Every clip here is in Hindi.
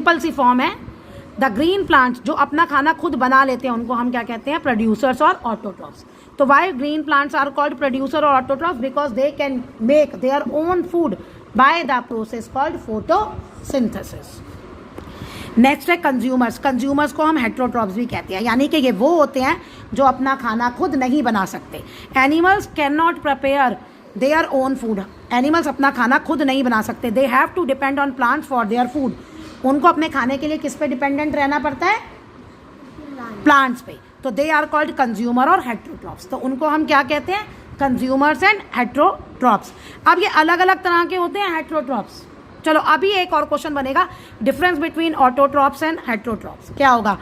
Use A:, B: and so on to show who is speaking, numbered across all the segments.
A: सिंपल सी फॉर्म है। द ग्रीन प्लांट्स जो अपना खाना खुद बना लेते हैं उनको हम क्या कहते हैं? प्रोड्यूसर्स और ऑटोट्रॉफ्स। तो why green plants are called producer और autotrophs? Because they can make their own food by the process called photosynthesis. Next है कंज्यूमर्स। कंज्यूमर्स को हम हेट्रोट्रॉफ्स भी कहते हैं, यानी कि ये वो होते हैं जो अपना खाना खुद नहीं बना सकते। Animals cannot prepare their own food. Animals अपना खाना खुद नहीं बना सकते। They have to depend on plants for their food. उनको अपने खाने के लिए किस पे डिपेंडेंट रहना पड़ता है? प्लांट्स पे। तो दे आर कॉल्ड कंज्यूमर और हेट्रोट्रॉफ्स। तो उनको हम क्या कहते हैं? Consumers and heterotrophs. अब ये अलग अलग तरह के होते हैं हेट्रोट्रॉफ्स। चलो अभी एक और क्वेश्चन बनेगा, difference between autotrophs and heterotrophs क्या होगा?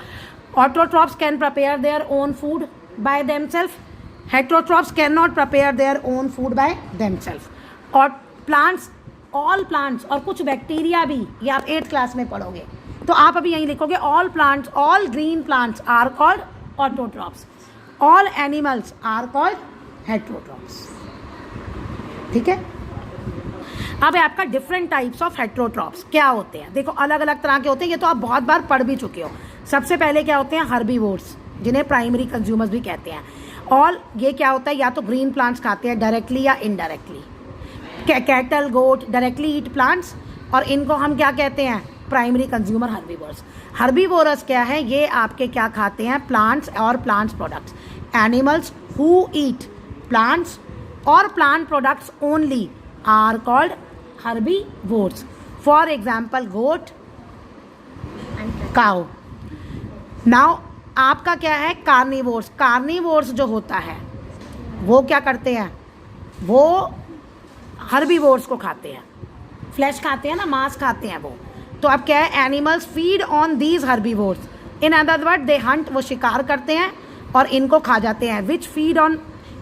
A: Autotrophs can prepare their own food by themselves, heterotrophs cannot prepare their own food by themselves. और प्लांट्स, ऑल प्लांट्स और कुछ बैक्टीरिया भी, ये आप 8th क्लास में पढ़ोगे। तो आप अभी यहीं लिखोगे all plants, all green plants are called autotrophs, all animals are called heterotrophs. ठीक है। अब है आपका डिफरेंट टाइप्स ऑफ हेट्रोट्रॉफ्स क्या होते हैं। देखो अलग अलग तरह के होते हैं, ये तो आप बहुत बार पढ़ भी चुके हो। सबसे पहले क्या होते हैं? हर्बीवोर्स, जिन्हें प्राइमरी कंज्यूमर्स भी कहते हैं। और ये क्या होता है? या तो ग्रीन प्लांट्स खाते हैं डायरेक्टली या इनडायरेक्टली। कैटल, गोट डायरेक्टली ईट प्लांट्स, और इनको हम क्या कहते हैं? Primary consumer herbivores. हर्बीवोरस क्या है? ये आपके क्या खाते हैं? प्लांट्स और plants products. Animals who eat plants और plant products only are called herbivores. For example, goat and cow. Now आपका क्या है? कार्निवोर्स। कार्निवोर्स जो होता है वो क्या करते हैं? वो हर्बीवोर्स को खाते हैं, फ्लैश खाते हैं ना, मांस खाते हैं वो। तो अब क्या है? Animals feed on these herbivores. In other word they Hunt, वो शिकार करते हैं और इनको खा जाते हैं। विच फीड ऑन,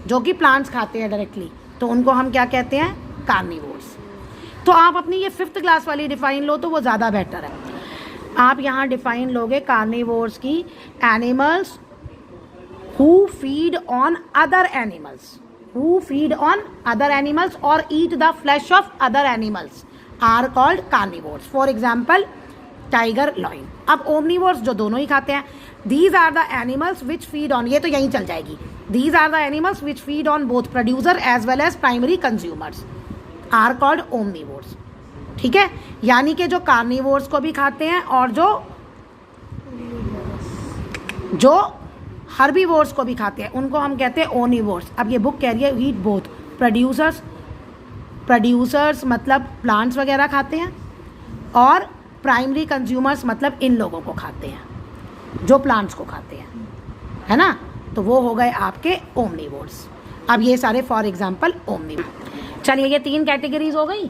A: जो कि प्लांट्स खाते हैं डायरेक्टली, तो उनको हम क्या कहते हैं? कार्निवोर्स। तो आप अपनी ये 5th क्लास वाली डिफाइन लो तो वो ज़्यादा बेटर है। आप यहाँ डिफाइन लोगे कार्निवोर्स की, animals who feed on other animals, who feed on other animals और eat the flesh of other animals are called carnivores. For example tiger, lion. अब ओमनिवोर्स जो दोनों ही खाते हैं, these are the animals which feed on, ये तो यहीं चल जाएगी, these are the animals which feed on both producer as well as primary consumers are called omnivores. ठीक है। यानी कि जो कार्निवोर्स को भी खाते हैं और जो हर्बीवोर्स को भी खाते हैं उनको हम कहते हैं ओनिवोर्स। अब ये बुक कह रही है ईट बोथ। प्रोड्यूसर्स मतलब प्लांट्स वगैरह खाते हैं, और प्राइमरी कंज्यूमर्स मतलब इन लोगों को खाते हैं जो प्लांट्स को खाते हैं, है ना। तो वो हो गए आपके ओमनिवोर्स। अब ये सारे फॉर एग्जाम्पल ओमनिवोर्स। चलिए ये 3 कैटेगरीज हो गई।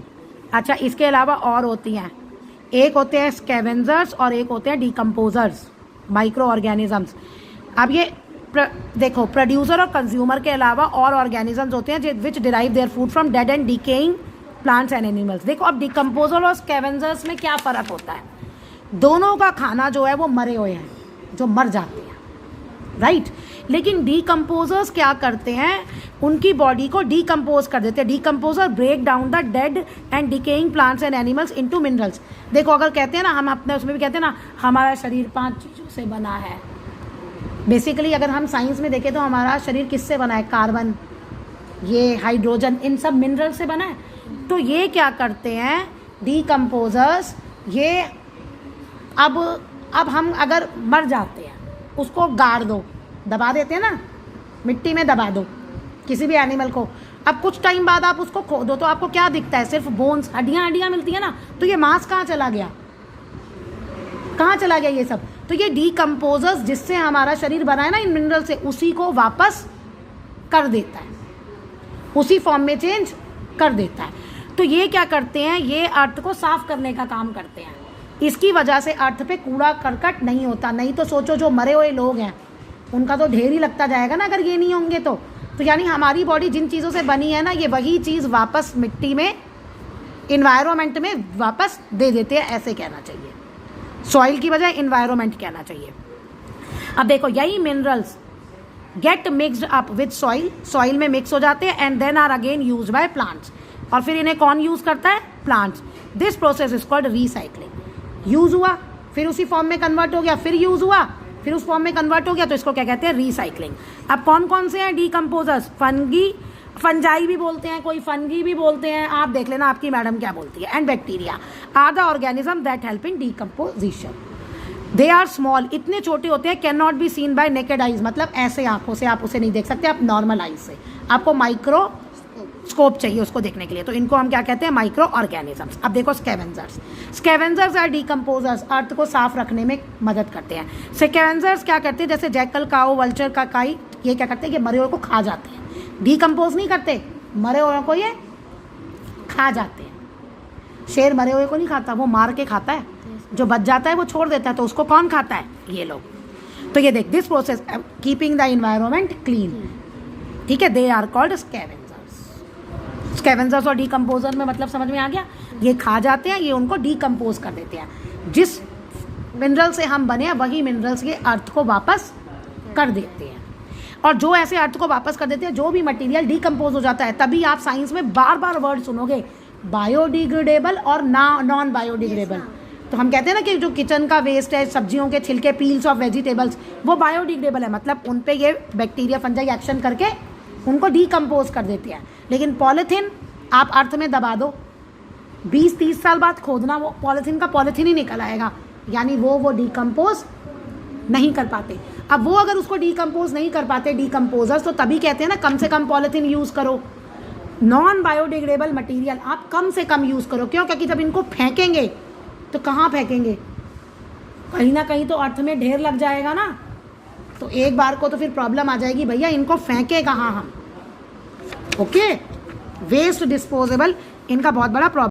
A: अच्छा, इसके अलावा और होती हैं, एक होते हैं स्कैवेंजर्स और एक होते हैं डिकम्पोजर्स, माइक्रो ऑर्गेनिजम्स। अब ये देखो, प्रोड्यूसर और कंज्यूमर के अलावा और ऑर्गेनिजम्स होते हैं which derive their food from dead and decaying plants and animals. देखो अब डिकम्पोजर और स्कैवेंजर्स में क्या फ़र्क होता है? दोनों का खाना जो है वो मरे हुए हैं, जो मर जाते हैं, राइट। लेकिन डीकम्पोजर्स क्या करते हैं? उनकी बॉडी को डीकम्पोज कर देते हैं। Decomposer break down the dead and decaying plants and animals into minerals. देखो अगर कहते हैं ना, हम अपने उसमें भी कहते हैं ना, हमारा शरीर 5 चीज़ों से बना है। बेसिकली अगर हम साइंस में देखें तो हमारा शरीर किससे बना है? कार्बन, ये हाइड्रोजन, इन सब मिनरल से बना है। तो ये क्या करते हैं डीकम्पोजर्स? ये अब हम अगर मर जाते हैं, उसको गाड़ दो, दबा देते हैं ना, मिट्टी में दबा दो किसी भी एनिमल को। अब कुछ टाइम बाद आप उसको खो दो तो आपको क्या दिखता है? सिर्फ बोन्स, हड्डियाँ मिलती है ना। तो ये मांस कहाँ चला गया? कहाँ चला गया ये सब? तो ये डीकम्पोजर्स जिससे हमारा शरीर बना है ना इन मिनरल से, उसी को वापस कर देता है, उसी फॉर्म में चेंज कर देता है। तो ये क्या करते हैं? ये अर्थ को साफ करने का काम करते हैं। इसकी वजह से अर्थ पे कूड़ा करकट नहीं होता। नहीं तो सोचो जो मरे हुए लोग हैं उनका तो ढेर ही लगता जाएगा ना अगर ये नहीं होंगे तो यानी हमारी बॉडी जिन चीज़ों से बनी है ना, ये वही चीज़ वापस मिट्टी में, इन्वायरमेंट में वापस दे देते हैं, ऐसे कहना चाहिए। सॉइल की बजाय इन्वायरमेंट कहना चाहिए। अब देखो यही minerals get mixed up with soil में मिक्स हो जाते हैं and then are again use by plants. और फिर इन्हें कौन यूज़ करता है? Plants. This process is called recycling. Use हुआ, फिर उसी फॉर्म में कन्वर्ट हो गया, फिर यूज़ हुआ, फिर उस फॉर्म में कन्वर्ट हो गया, तो इसको क्या कहते हैं? रीसाइक्लिंग। अब कौन कौन से हैं डीकम्पोजर्स? फंजाई भी बोलते हैं, कोई फंगी भी बोलते हैं, आप देख लेना आपकी मैडम क्या बोलती है। And bacteria are the organism that help in decomposition. They are small, इतने छोटे होते हैं, cannot be seen by naked eyes, मतलब ऐसे आंखों से आप उसे नहीं देख सकते, आप नॉर्मल आइज से, आपको माइक्रोस्कोप चाहिए उसको देखने के लिए, तो इनको हम क्या कहते हैं? Micro organisms. अब देखो स्कैवेंजर्स। स्कैवेंजर्स आर डीकम्पोजर्स, अर्थ को साफ रखने में मदद करते हैं। स्कैवेंजर्स क्या करते हैं? जैसे जैकल, काऊ, वल्चर का काई, ये क्या करते हैं कि मरे हुए को खा जाते हैं, डीकम्पोज नहीं करते, मरे हुए को ये खा जाते हैं। शेर मरे हुए को नहीं खाता, वो मार के खाता है, जो बच जाता है वो छोड़ देता है, तो उसको कौन खाता है? ये लोग। तो ये देख, this process keeping the environment clean, ठीक है, they are called scavengers. Scavengers और डीकम्पोजर में मतलब समझ में आ गया? ये खा जाते हैं, ये उनको डीकम्पोज कर देते हैं। जिस मिनरल से हम बने हैं वही मिनरल्स ये अर्थ को वापस कर देते हैं। और जो ऐसे अर्थ को वापस कर देते हैं, जो भी मटेरियल डीकम्पोज हो जाता है, तभी आप साइंस में बार बार वर्ड सुनोगे, बायोडिग्रेडेबल और नॉन बायोडिग्रेडेबल। तो हम कहते हैं ना कि जो किचन का वेस्ट है, सब्जियों के छिलके, पील्स ऑफ वेजिटेबल्स, वो बायोडिग्रेडेबल है, मतलब उन पे ये बैक्टीरिया फंजाई एक्शन करके उनको डीकम्पोज कर देते हैं। लेकिन पॉलीथीन आप अर्थ में दबा दो, 20-30 साल बाद खोदना, वो पॉलीथीन का पॉलीथीन ही निकल आएगा, यानी वो डीकम्पोज नहीं कर पाते। अब वो अगर उसको डीकम्पोज नहीं कर पाते डीकम्पोजर्स, तो तभी कहते हैं ना कम से कम पॉलीथीन यूज़ करो, नॉन बायोडिग्रेडेबल मटेरियल आप कम से कम यूज़ करो। क्यों? क्योंकि जब इनको फेंकेंगे तो कहाँ फेंकेंगे? कहीं ना कहीं तो अर्थ में ढेर लग जाएगा ना, तो एक बार को तो फिर प्रॉब्लम आ जाएगी, भैया इनको फेंके कहाँ हम। ओके, वेस्ट डिस्पोजेबल इनका बहुत बड़ा प्रॉब्लम।